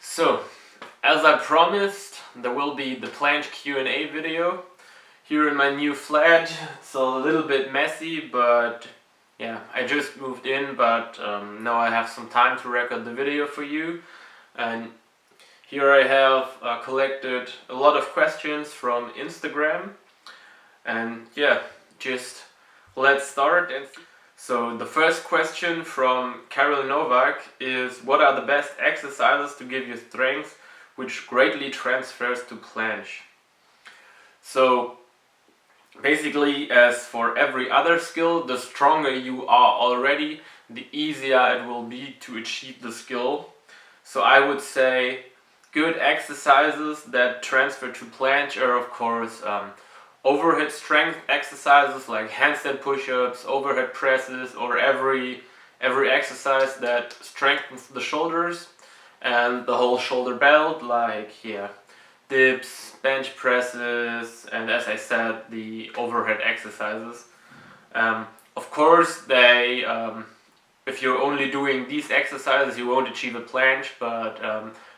So, as I promised, there will be the Planche Q&A video here in my new flat. It's a little bit messy, but yeah, I just moved in, but now I have some time to record the video for you. And here I have collected a lot of questions from Instagram. And yeah, just let's start. So the first question from Carol Novak is, what are the best exercises to give you strength which greatly transfers to planche? So basically, as for every other skill, the stronger you are already, the easier it will be to achieve the skill. So I would say good exercises that transfer to planche are of course overhead strength exercises like handstand push-ups, overhead presses, or every exercise that strengthens the shoulders and the whole shoulder belt, like dips, bench presses, and as I said, the overhead exercises. Of course, if you're only doing these exercises, you won't achieve a planche, but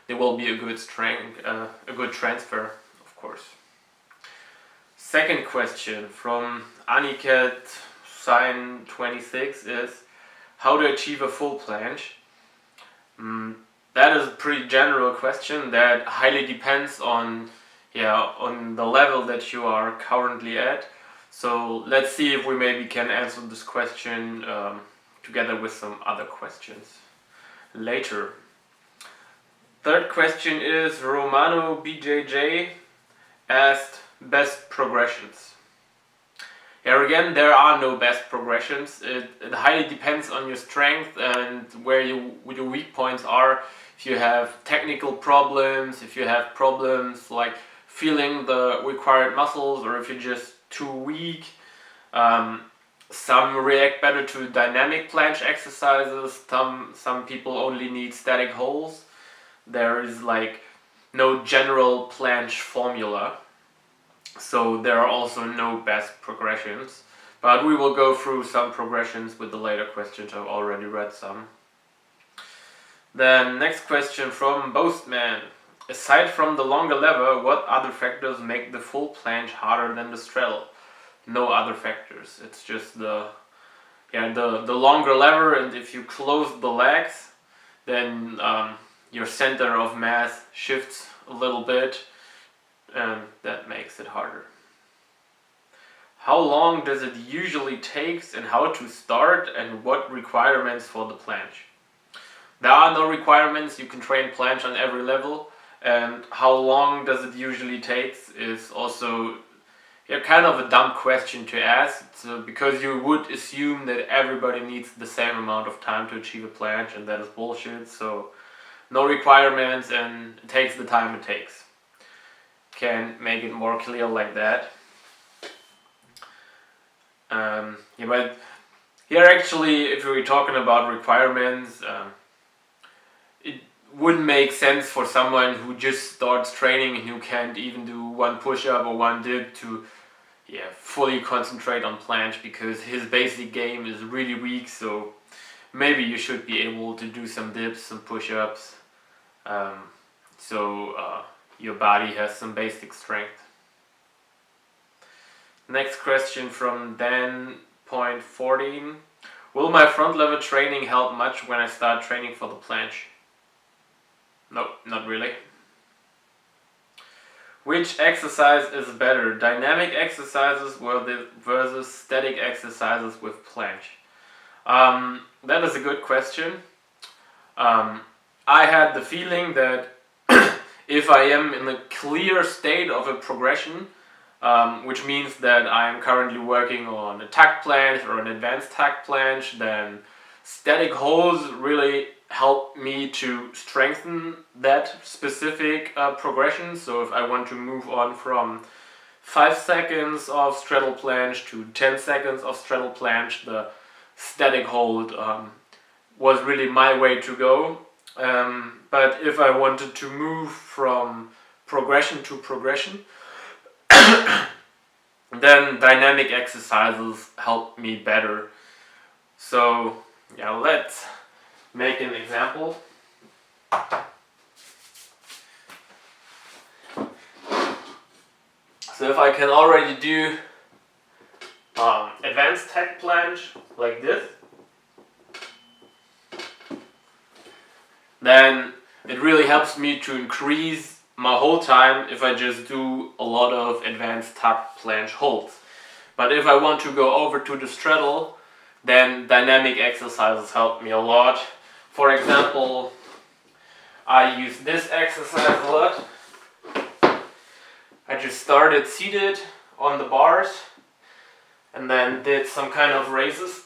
there will be a good strength, a good transfer, of course. Second question from Aniket Sign 26 is, how to achieve a full planche? That is a pretty general question that highly depends on the level that you are currently at. So let's see if we maybe can answer this question together with some other questions later. Third question is Romano BJJ asked, best progressions. Here again, there are no best progressions. It highly depends on your strength and where your weak points are. If you have technical problems, if you have problems like feeling the required muscles, or if you're just too weak. Some react better to dynamic planche exercises. Some people only need static holds. There is like no general planche formula. So there are also no best progressions, but we will go through some progressions with the later questions. I've already read some. Then next question from Boastman. Aside from the longer lever, what other factors make the full planche harder than the straddle? No other factors. It's just the longer lever, and if you close the legs, then your center of mass shifts a little bit, and that makes it harder. How long does it usually take, and how to start, and what requirements for the planche? There are no requirements. You can train planche on every level, and how long does it usually take is also kind of a dumb question to ask, because you would assume that everybody needs the same amount of time to achieve a planche, and that is bullshit. So no requirements, and it takes the time it takes. Can make it more clear like that. But here actually, if we're talking about requirements, it wouldn't make sense for someone who just starts training and who can't even do one push-up or one dip to fully concentrate on planche, because his basic game is really weak. So maybe you should be able to do some dips, some push-ups, your body has some basic strength. Next question from Dan.14. Will my front lever training help much when I start training for the planche? No, not really. Which exercise is better, dynamic exercises versus static exercises with planche? That is a good question. I had the feeling that if I am in a clear state of a progression, which means that I am currently working on a tuck planche or an advanced tuck planche, then static holds really help me to strengthen that specific progression. So if I want to move on from 5 seconds of straddle planche to 10 seconds of straddle planche, the static hold was really my way to go. But if I wanted to move from progression to progression, then dynamic exercises help me better. So let's make an example. So if I can already do advanced tech planche like this, then it really helps me to increase my hold time if I just do a lot of advanced tuck planche holds. But if I want to go over to the straddle, then dynamic exercises help me a lot. For example, I use this exercise a lot. I just started seated on the bars and then did some kind of raises.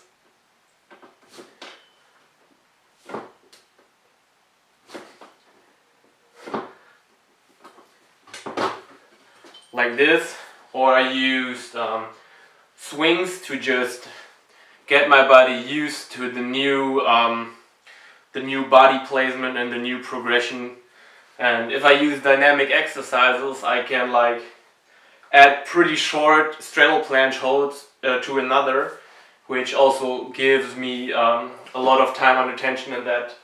Like this, or I used swings to just get my body used to the new body placement and the new progression. And if I use dynamic exercises, I can like add pretty short straddle planche holds to another, which also gives me a lot of time and attention in that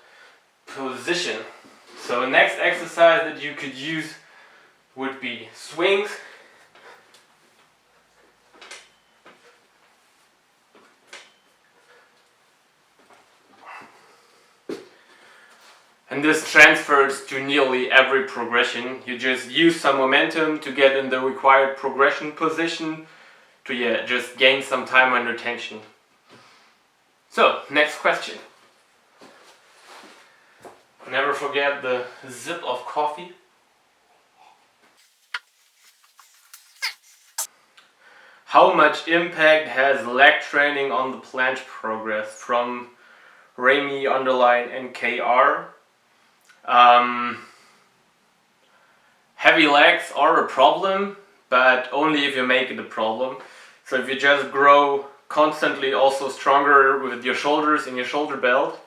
position. So the next exercise that you could use would be swings. And this transfers to nearly every progression. You just use some momentum to get in the required progression position to just gain some time and attention. So, next question. Never forget the sip of coffee. How much impact has leg training on the planche progress? From Ramy_NKR. Heavy legs are a problem, but only if you make it a problem. So if you just grow constantly also stronger with your shoulders and your shoulder belt,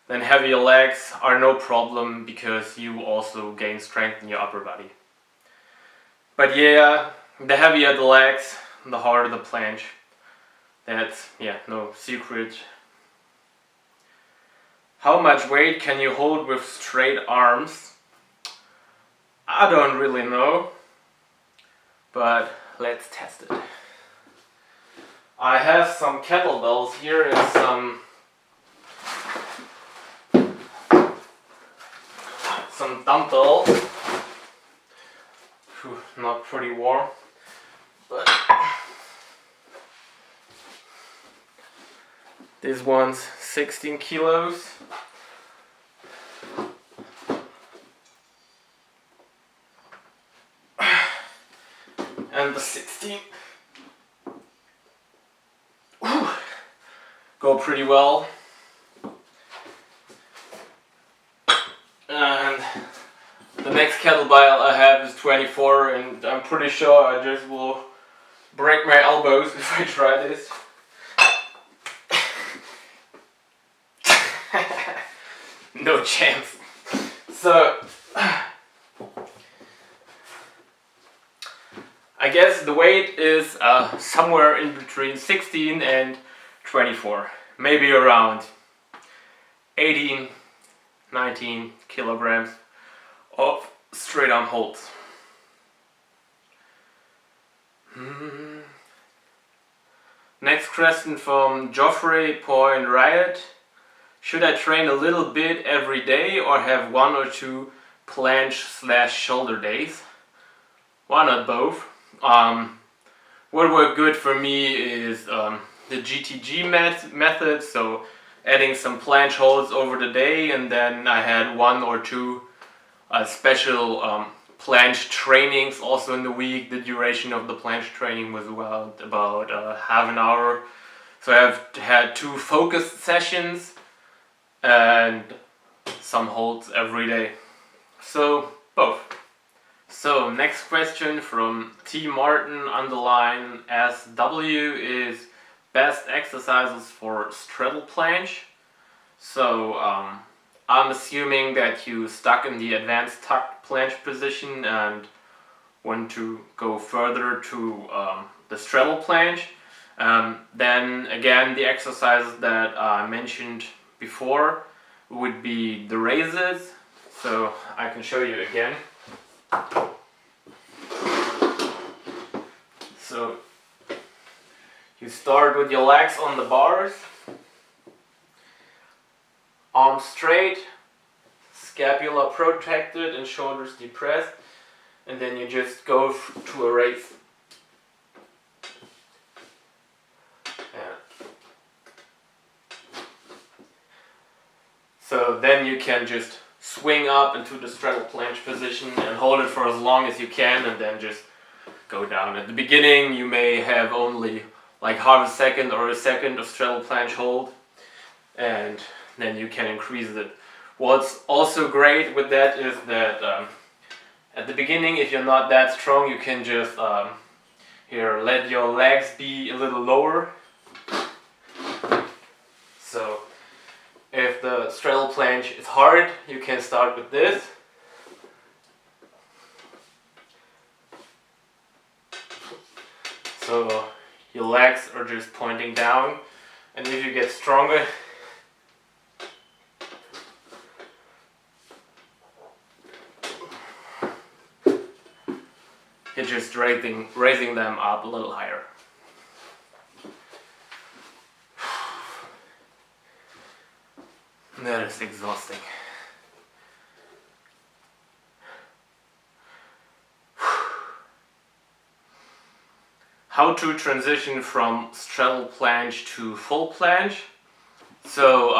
then heavier legs are no problem because you also gain strength in your upper body. But yeah, the heavier the legs, the harder the planche. That's no secret. How much weight can you hold with straight arms? I don't really know, but let's test it. I have some kettlebells here and some dumbbells. Not pretty warm, but this one's 16 kilos. And the 16 go pretty well. And the next kettlebell I have is 24, and I'm pretty sure I just will break my elbows if I try this. No chance. So I guess the weight is somewhere in between 16 and 24, maybe around 18, 19 kilograms of straight arm holds. Next question from Geoffrey Point Riot. Should I train a little bit every day or have 1 or 2 planche/shoulder days? Why not both? What worked good for me is the GTG method, so adding some planche holds over the day, and then I had 1 or 2 special planche trainings also in the week. The duration of the planche training was about half an hour. So I've had 2 focused sessions and some holds every day. So both. So next question from T_Martin_SW is best exercises for straddle planche. So I'm assuming that you stuck in the advanced tuck planche position and want to go further to the straddle planche. Then again, the exercises that I mentioned before would be the raises. So I can show you again. You start with your legs on the bars, arms straight, scapula protected and shoulders depressed, and then you just go to a raise. So then you can just swing up into the straddle planche position and hold it for as long as you can, and then just go down. At the beginning you may have only like half a second or a second of straddle planche hold, and then you can increase it. What's also great with that is that at the beginning, if you're not that strong, you can just here let your legs be a little lower. So if the straddle planche is hard, you can start with this. So your legs are just pointing down, and if you get stronger, you're just raising them up a little higher. That is exhausting. How to transition from straddle planche to full planche. So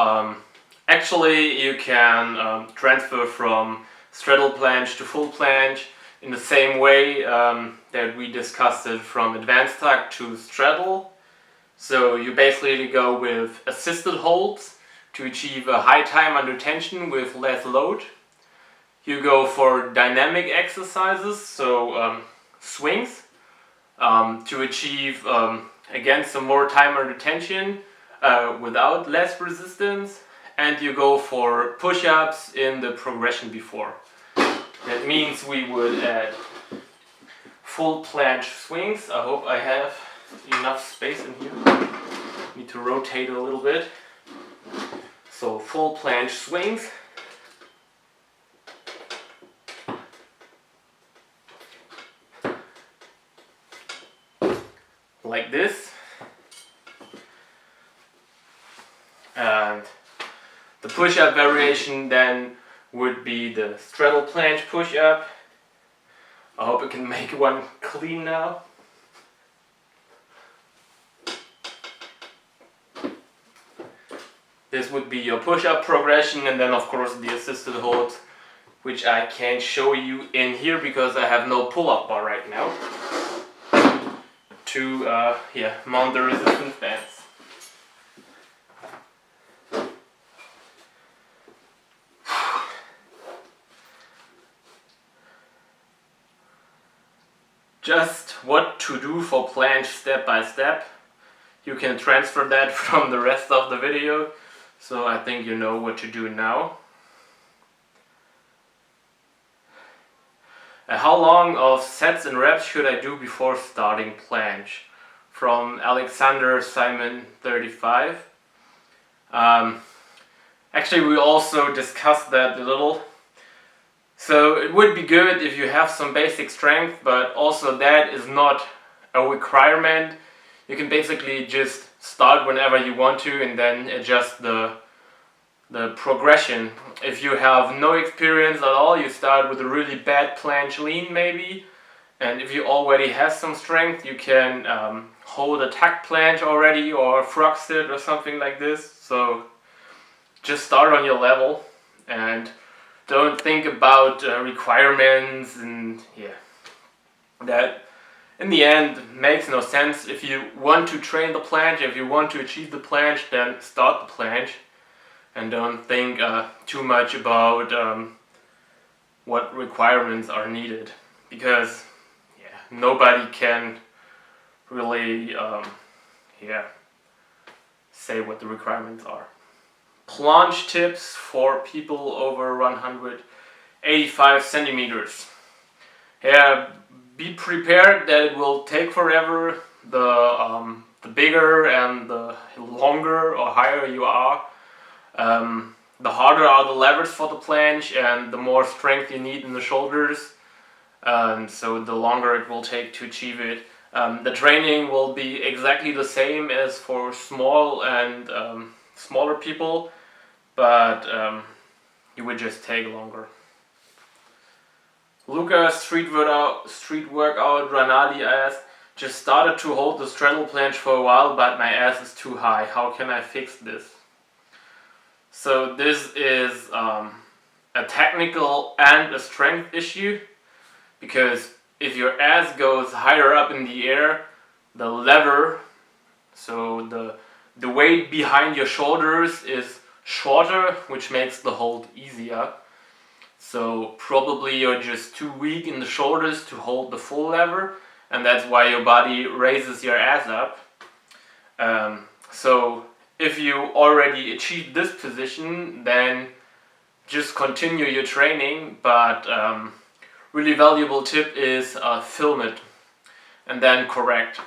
actually you can transfer from straddle planche to full planche in the same way that we discussed it from advanced tuck to straddle. So you basically go with assisted holds to achieve a high time under tension with less load. You go for dynamic exercises, so swings, to achieve again some more time under tension without less resistance, and you go for push-ups in the progression before. That means we would add full planche swings. I hope I have enough space in here. Need to rotate a little bit. So full planche swings. Like this. And the push-up variation then would be the straddle planche push-up. I hope I can make one clean now. This would be your push-up progression, and then of course the assisted hold, which I can't show you in here because I have no pull-up bar right now to mount the resistance bands. Just what to do for planche step by step. You can transfer that from the rest of the video, so I think you know what to do now. How long of sets and reps should I do before starting planche? From Alexander Simon 35. Actually, we also discussed that a little. So it would be good if you have some basic strength, but also that is not a requirement. You can basically just start whenever you want to and then adjust the progression. If you have no experience at all, you start with a really bad planche lean maybe, and if you already have some strength, you can hold a tuck planche already or frog sit or something like this. So just start on your level and don't think about requirements, and that in the end makes no sense. If you want to train the planche, if you want to achieve the planche, then start the planche and don't think too much about what requirements are needed, because nobody can really say what the requirements are. Planche tips for people over 185 centimeters. Be prepared that it will take forever. The bigger and the longer or higher you are, the harder are the levers for the planche and the more strength you need in the shoulders. So the longer it will take to achieve it. The training will be exactly the same as for small and smaller people, but it would just take longer. Luca Street Workout Ranali asks, just started to hold the straddle planche for a while, but my ass is too high. How can I fix this? So this is a technical and a strength issue, because if your ass goes higher up in the air, the lever, so the weight behind your shoulders is shorter, which makes the hold easier. So probably you're just too weak in the shoulders to hold the full lever, and that's why your body raises your ass up. So if you already achieved this position, then just continue your training, but really valuable tip is film it and then correct.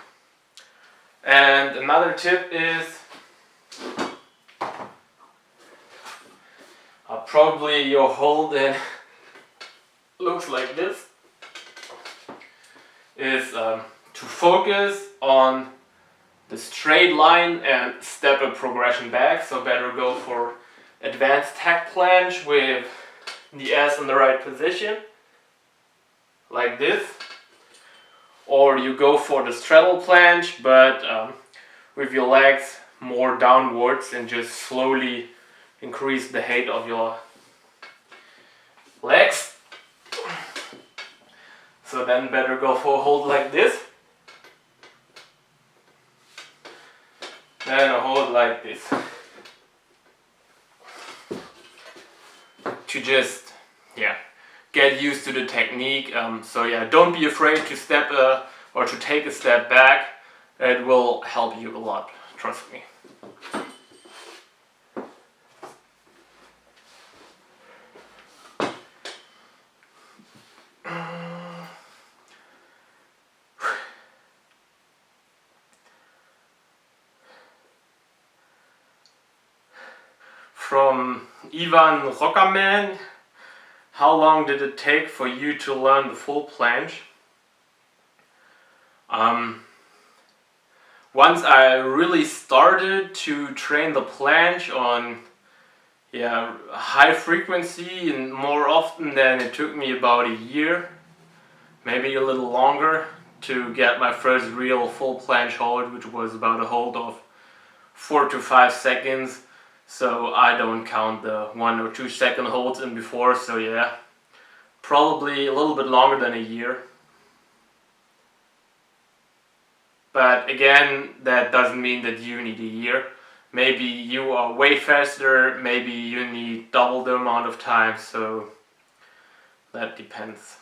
And another tip is probably your hold in looks like this, is to focus on the straight line and step a progression back. So better go for advanced tack planche with the ass in the right position, like this. Or you go for the straddle planche, but with your legs more downwards, and just slowly increase the height of your legs. So then better go for a hold like this, then a hold like this, to just get used to the technique. So don't be afraid to step or to take a step back. It will help you a lot, trust me. From Ivan Rockerman, how long did it take for you to learn the full planche? Once I really started to train the planche on high frequency and more often, then it took me about a year, maybe a little longer, to get my first real full planche hold, which was about a hold of 4 to 5 seconds. So I don't count the 1 or 2 second holds in before, so probably a little bit longer than a year. But again, that doesn't mean that you need a year. Maybe you are way faster, maybe you need double the amount of time, so that depends.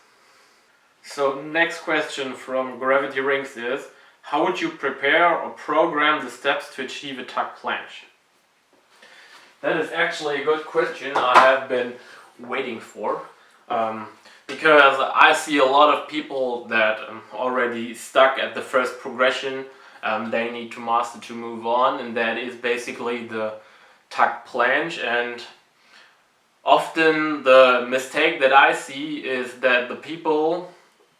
So next question from Gravity Rings is, how would you prepare or program the steps to achieve a tuck planche? That is actually a good question I have been waiting for, because I see a lot of people that already stuck at the first progression they need to master to move on, and that is basically the tuck planche. And often the mistake that I see is that the people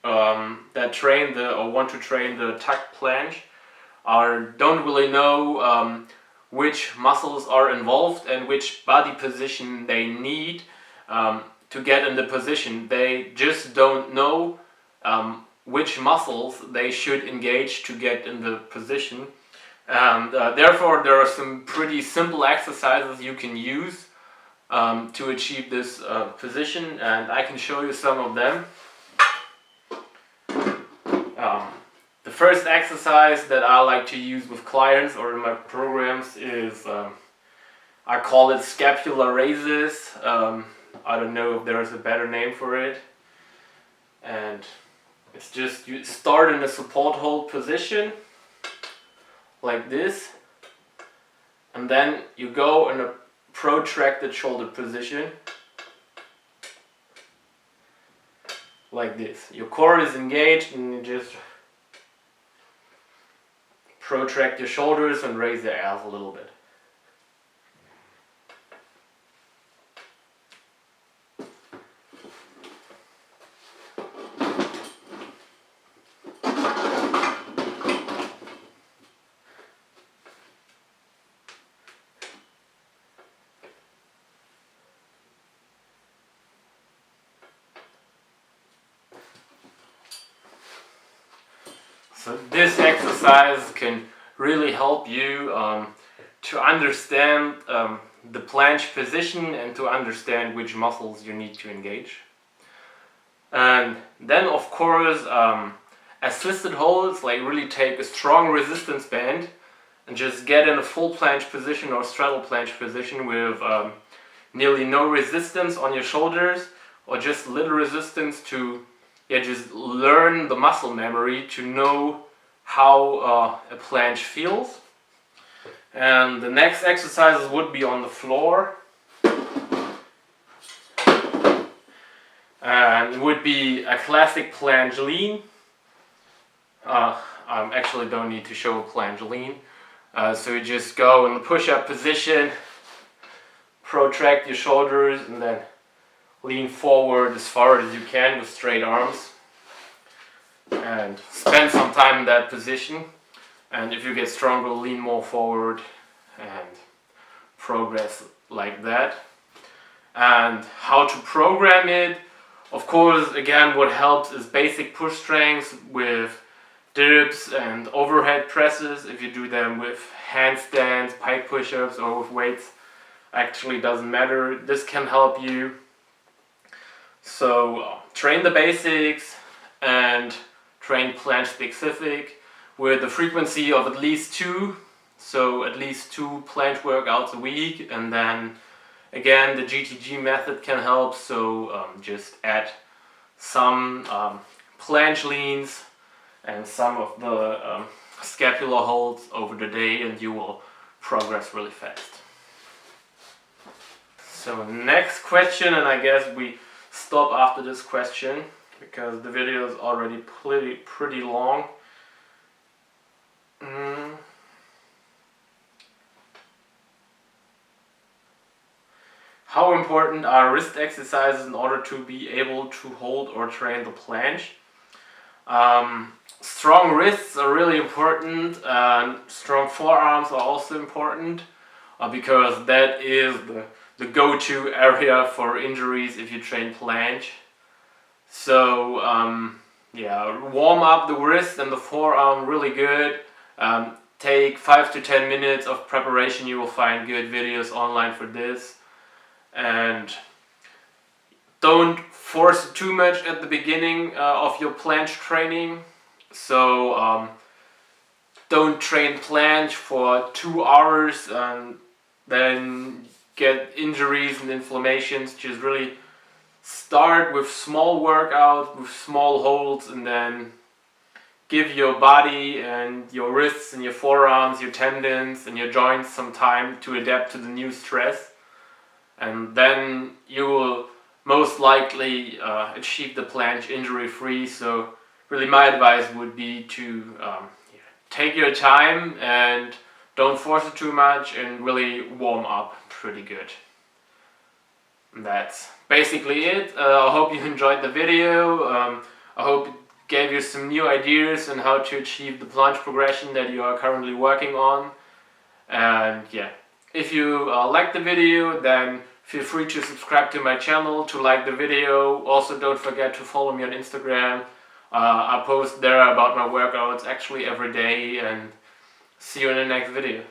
that train or want to train the tuck planche don't really know which muscles are involved and which body position they need to get in the position. They just don't know which muscles they should engage to get in the position. And therefore there are some pretty simple exercises you can use to achieve this position, and I can show you some of them. The first exercise that I like to use with clients or in my programs is, I call it scapular raises. I don't know if there's a better name for it. And it's just, you start in a support hold position, like this. And then you go in a protracted shoulder position, like this. Your core is engaged and you just protract your shoulders and raise your ass a little bit. So this exercise can really help you to understand the planche position and to understand which muscles you need to engage. And then of course assisted holds, like really take a strong resistance band and just get in a full planche position or straddle planche position with nearly no resistance on your shoulders, or just little resistance to just learn the muscle memory to know how a planche feels. And the next exercises would be on the floor, and it would be a classic planche lean. I actually don't need to show a planche lean. So you just go in the push-up position, protract your shoulders, and then lean forward as far as you can with straight arms. And spend some time in that position. And if you get stronger, lean more forward and progress like that. And how to program it, of course, again, what helps is basic push strength with dips and overhead presses. If you do them with handstands, pike push-ups, or with weights, actually doesn't matter. This can help you. So train the basics and train planche specific with a frequency of at least 2. So at least 2 planche workouts a week, and then again the GTG method can help. So just add some planche leans and some of the scapular holds over the day, and you will progress really fast. So next question, and I guess we stop after this question because the video is already pretty long. How important are wrist exercises in order to be able to hold or train the planche? Strong wrists are really important, and strong forearms are also important because that is the go-to area for injuries if you train planche. So warm up the wrist and the forearm really good. Take 5 to 10 minutes of preparation. You will find good videos online for this. And don't force too much at the beginning of your planche training. So don't train planche for 2 hours and then get injuries and inflammations. Just really start with small workouts, with small holds, and then give your body and your wrists and your forearms, your tendons and your joints some time to adapt to the new stress. And then you will most likely achieve the planche injury-free. So really my advice would be to take your time and don't force it too much, and really warm up pretty good. And that's basically it. I hope you enjoyed the video. I hope it gave you some new ideas on how to achieve the planche progression that you are currently working on. And if you liked the video, then feel free to subscribe to my channel, to like the video. Also, don't forget to follow me on Instagram. I post there about my workouts actually every day, and see you in the next video.